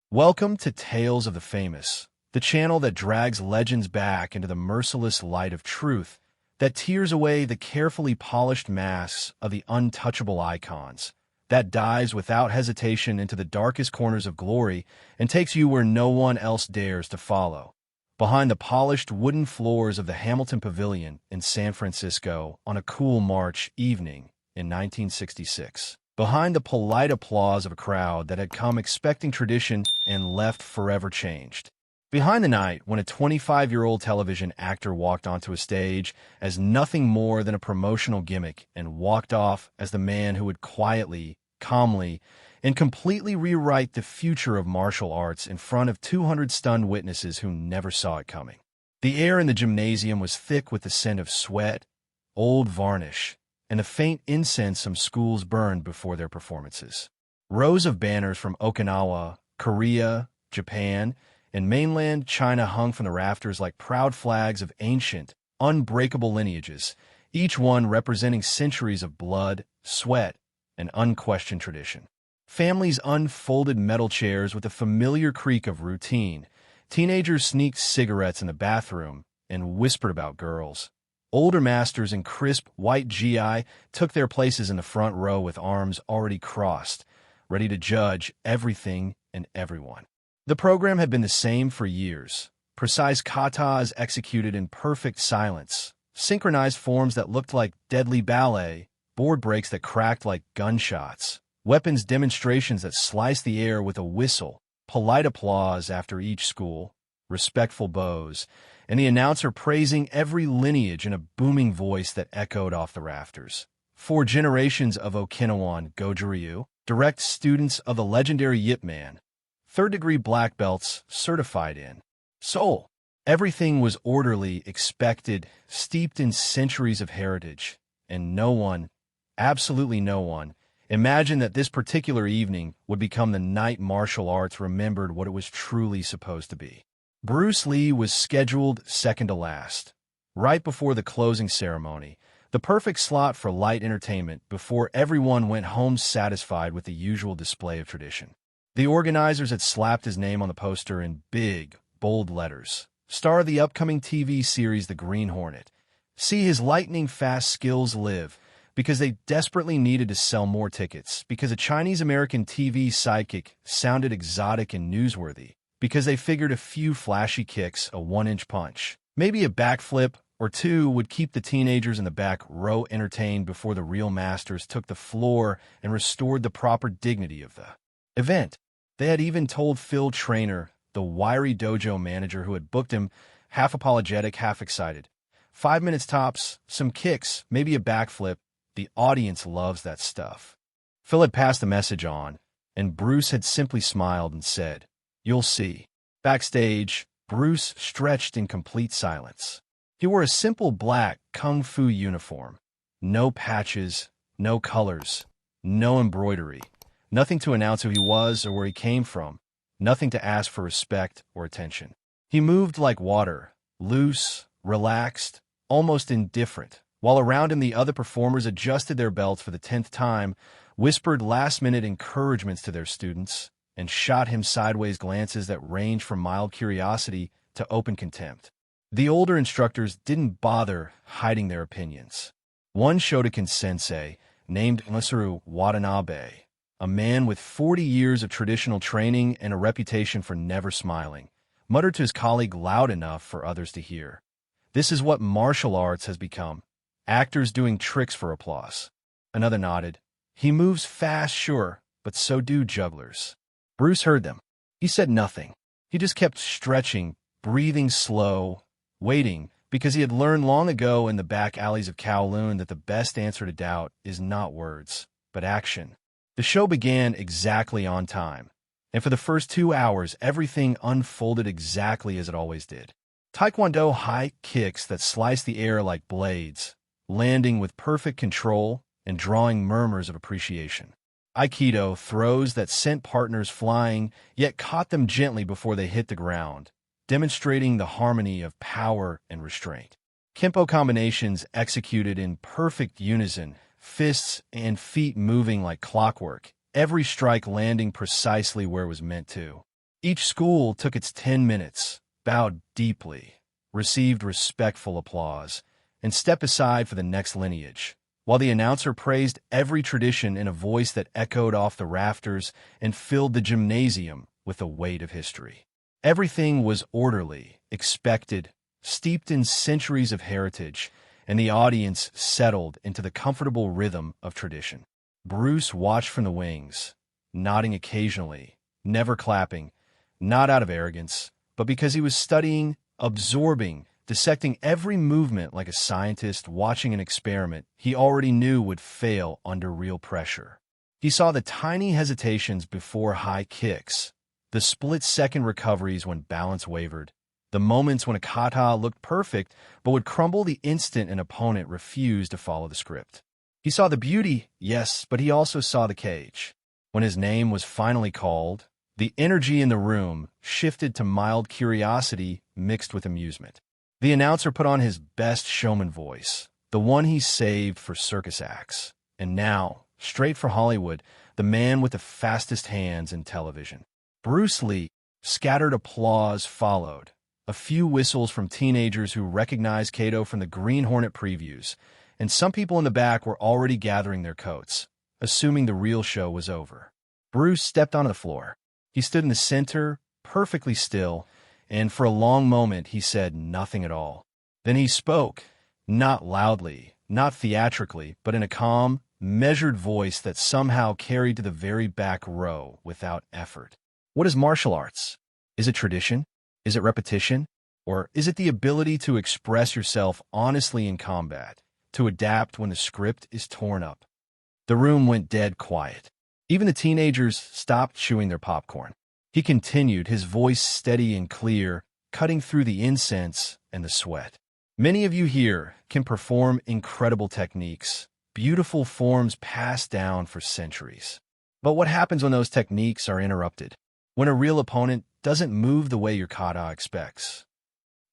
Welcome to Tales of the Famous, the channel that drags legends back into the merciless light of truth, that tears away the carefully polished masks of the untouchable icons, that dives without hesitation into the darkest corners of glory and takes you where no one else dares to follow. Behind the polished wooden floors of the Hamilton Pavilion in San Francisco on a cool March evening in 1966. Behind the polite applause of a crowd that had come expecting tradition and left forever changed. Behind the night when a 25-year-old television actor walked onto a stage as nothing more than a promotional gimmick and walked off as the man who would quietly, calmly, and completely rewrite the future of martial arts in front of 200 stunned witnesses who never saw it coming. The air in the gymnasium was thick with the scent of sweat, old varnish, and the faint incense some schools burned before their performances. Rows of banners from Okinawa, Korea, Japan, and mainland China hung from the rafters like proud flags of ancient, unbreakable lineages, each one representing centuries of blood, sweat, and unquestioned tradition. Families unfolded metal chairs with the familiar creak of routine. Teenagers sneaked cigarettes in the bathroom and whispered about girls. Older masters in crisp white GI took their places in the front row with arms already crossed, ready to judge everything and everyone. The program had been the same for years. Precise katas executed in perfect silence, synchronized forms that looked like deadly ballet, board breaks that cracked like gunshots, weapons demonstrations that sliced the air with a whistle, polite applause after each school, respectful bows, and the announcer praising every lineage in a booming voice that echoed off the rafters. 4 generations of Okinawan Goju-ryu, direct students of the legendary Yip Man, third-degree black belts certified in Seoul. Everything was orderly, expected, steeped in centuries of heritage, and no one, absolutely no one, imagined that this particular evening would become the night martial arts remembered what it was truly supposed to be. Bruce Lee was scheduled second to last, right before the closing ceremony, the perfect slot for light entertainment before everyone went home satisfied with the usual display of tradition. The organizers had slapped his name on the poster in big, bold letters. Star of the upcoming TV series The Green Hornet. See his lightning-fast skills live, because they desperately needed to sell more tickets, because a Chinese-American TV sidekick sounded exotic and newsworthy, because they figured a few flashy kicks, a 1-inch punch, maybe a backflip or 2 would keep the teenagers in the back row entertained before the real masters took the floor and restored the proper dignity of the event. They had even told Phil Trainer, the wiry dojo manager who had booked him, half apologetic, half excited. 5 minutes tops, some kicks, maybe a backflip. The audience loves that stuff. Phil had passed the message on, and Bruce had simply smiled and said, "You'll see." Backstage, Bruce stretched in complete silence. He wore a simple black kung fu uniform. No patches, no colors, no embroidery. Nothing to announce who he was or where he came from. Nothing to ask for respect or attention. He moved like water, loose, relaxed, almost indifferent, while around him the other performers adjusted their belts for the 10th time, whispered last-minute encouragements to their students, and shot him sideways glances that ranged from mild curiosity to open contempt. The older instructors didn't bother hiding their opinions. One Shotokan sensei, named Masaru Watanabe, a man with 40 years of traditional training and a reputation for never smiling, muttered to his colleague loud enough for others to hear. "This is what martial arts has become. Actors doing tricks for applause." Another nodded. "He moves fast, sure, but so do jugglers." Bruce heard them. He said nothing. He just kept stretching, breathing slow, waiting, because he had learned long ago in the back alleys of Kowloon that the best answer to doubt is not words, but action. The show began exactly on time, and for the first 2 hours, everything unfolded exactly as it always did. Taekwondo high kicks that sliced the air like blades, landing with perfect control and drawing murmurs of appreciation. Aikido throws that sent partners flying, yet caught them gently before they hit the ground, demonstrating the harmony of power and restraint. Kempo combinations executed in perfect unison, fists and feet moving like clockwork, every strike landing precisely where it was meant to. Each school took its 10 minutes, bowed deeply, received respectful applause, and stepped aside for the next lineage, while the announcer praised every tradition in a voice that echoed off the rafters and filled the gymnasium with the weight of history. Everything was orderly, expected, steeped in centuries of heritage, and the audience settled into the comfortable rhythm of tradition. Bruce watched from the wings, nodding occasionally, never clapping, not out of arrogance, but because he was studying, absorbing, dissecting every movement like a scientist watching an experiment he already knew would fail under real pressure. He saw the tiny hesitations before high kicks, the split-second recoveries when balance wavered, the moments when a kata looked perfect but would crumble the instant an opponent refused to follow the script. He saw the beauty, yes, but he also saw the cage. When his name was finally called, the energy in the room shifted to mild curiosity mixed with amusement. The announcer put on his best showman voice, the one he saved for circus acts. And now, straight for Hollywood, the man with the fastest hands in television. Bruce Lee. Scattered applause followed. A few whistles from teenagers who recognized Kato from the Green Hornet previews, and some people in the back were already gathering their coats, assuming the real show was over. Bruce stepped onto the floor. He stood in the center, perfectly still, and for a long moment he said nothing at all. Then he spoke, not loudly, not theatrically, but in a calm, measured voice that somehow carried to the very back row without effort. What is martial arts? Is it tradition? Is it repetition? Or is it the ability to express yourself honestly in combat, to adapt when the script is torn up? The room went dead quiet. Even the teenagers stopped chewing their popcorn. He continued, his voice steady and clear, cutting through the incense and the sweat. Many of you here can perform incredible techniques, beautiful forms passed down for centuries. But what happens when those techniques are interrupted? When a real opponent doesn't move the way your kata expects?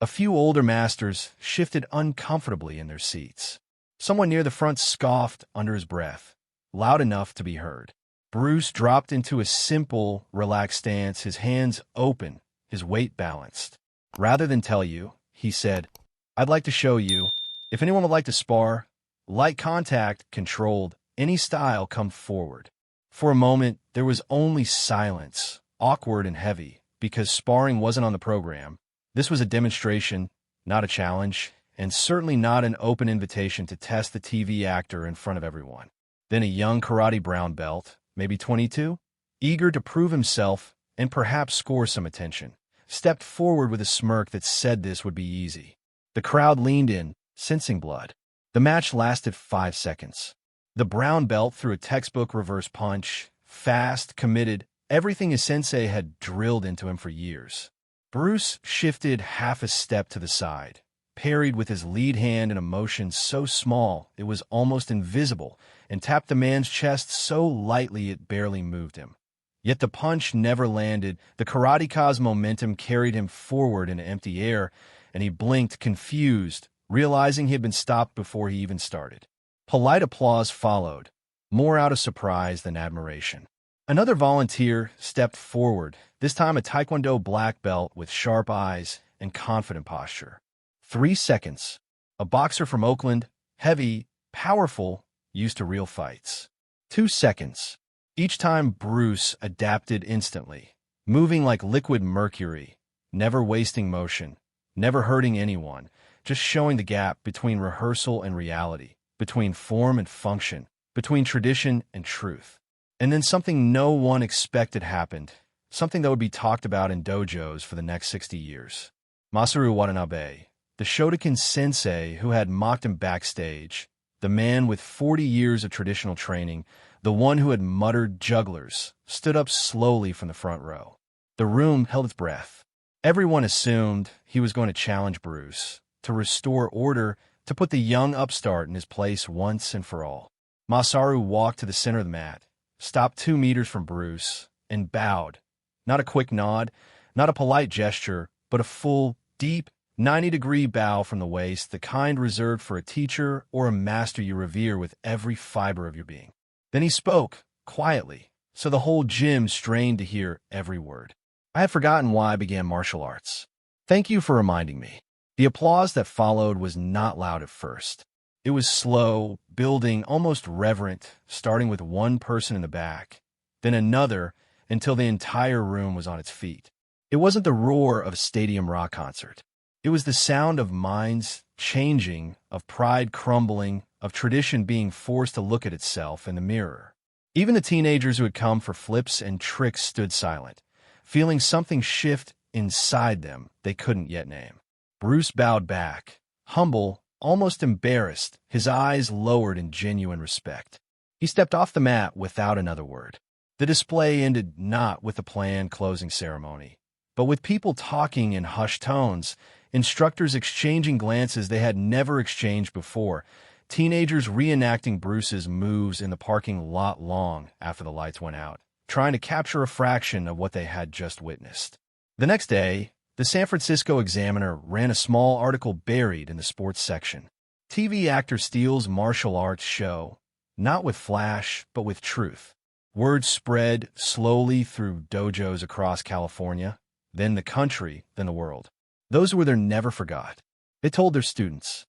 A few older masters shifted uncomfortably in their seats. Someone near the front scoffed under his breath, loud enough to be heard. Bruce dropped into a simple, relaxed stance, his hands open, his weight balanced. Rather than tell you, he said, "I'd like to show you. If anyone would like to spar, light contact, controlled, any style, come forward." For a moment, there was only silence, awkward and heavy, because sparring wasn't on the program. This was a demonstration, not a challenge, and certainly not an open invitation to test the TV actor in front of everyone. Then a young karate brown belt, maybe 22, eager to prove himself and perhaps score some attention, stepped forward with a smirk that said this would be easy. The crowd leaned in, sensing blood. The match lasted 5 seconds. The brown belt threw a textbook reverse punch, fast, committed, everything his sensei had drilled into him for years. Bruce shifted half a step to the side, parried with his lead hand in a motion so small it was almost invisible, and tapped the man's chest so lightly it barely moved him. Yet the punch never landed. The karateka's momentum carried him forward into empty air, and he blinked, confused, realizing he had been stopped before he even started. Polite applause followed, more out of surprise than admiration. Another volunteer stepped forward, this time a taekwondo black belt with sharp eyes and confident posture. 3 seconds. A boxer from Oakland, heavy, powerful, used to real fights. 2 seconds. Each time Bruce adapted instantly, moving like liquid mercury, never wasting motion, never hurting anyone, just showing the gap between rehearsal and reality, between form and function, between tradition and truth. And then something no one expected happened, something that would be talked about in dojos for the next 60 years. Masaru Watanabe, the Shotokan sensei who had mocked him backstage, the man with 40 years of traditional training, the one who had muttered jugglers, stood up slowly from the front row. The room held its breath. Everyone assumed he was going to challenge Bruce, to restore order, to put the young upstart in his place once and for all. Masaru walked to the center of the mat, stopped 2 meters from Bruce, and bowed. Not a quick nod, not a polite gesture, but a full, deep, 90-degree bow from the waist, the kind reserved for a teacher or a master you revere with every fiber of your being. Then he spoke, quietly, so the whole gym strained to hear every word. I had forgotten why I began martial arts. Thank you for reminding me. The applause that followed was not loud at first. It was slow, building, almost reverent, starting with one person in the back, then another, until the entire room was on its feet. It wasn't the roar of a stadium rock concert. It was the sound of minds changing, of pride crumbling, of tradition being forced to look at itself in the mirror. Even the teenagers who had come for flips and tricks stood silent, feeling something shift inside them they couldn't yet name. Bruce bowed back, humble, almost embarrassed, his eyes lowered in genuine respect. He stepped off the mat without another word. The display ended not with the planned closing ceremony, but with people talking in hushed tones, instructors exchanging glances they had never exchanged before, teenagers reenacting Bruce's moves in the parking lot long after the lights went out, trying to capture a fraction of what they had just witnessed. The next day, the San Francisco Examiner ran a small article buried in the sports section. TV actor steals martial arts show, not with flash, but with truth. Word spread slowly through dojos across California, then the country, then the world. Those who were there never forgot. They told their students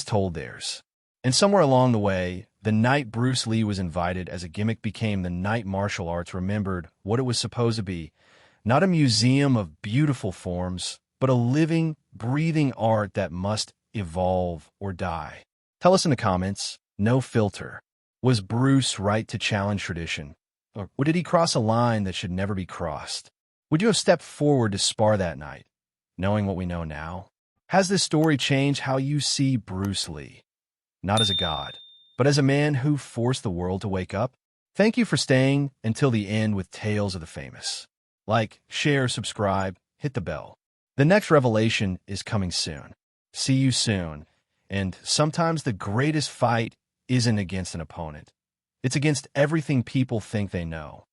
told theirs. And somewhere along the way, the night Bruce Lee was invited as a gimmick became the night martial arts remembered what it was supposed to be. Not a museum of beautiful forms, but a living, breathing art that must evolve or die. Tell us in the comments, no filter. Was Bruce right to challenge tradition? Or did he cross a line that should never be crossed? Would you have stepped forward to spar that night, knowing what we know now? Has this story changed how you see Bruce Lee? Not as a god, but as a man who forced the world to wake up? Thank you for staying until the end with Tales of the Famous. Like, share, subscribe, hit the bell. The next revelation is coming soon. See you soon. And sometimes the greatest fight isn't against an opponent. It's against everything people think they know.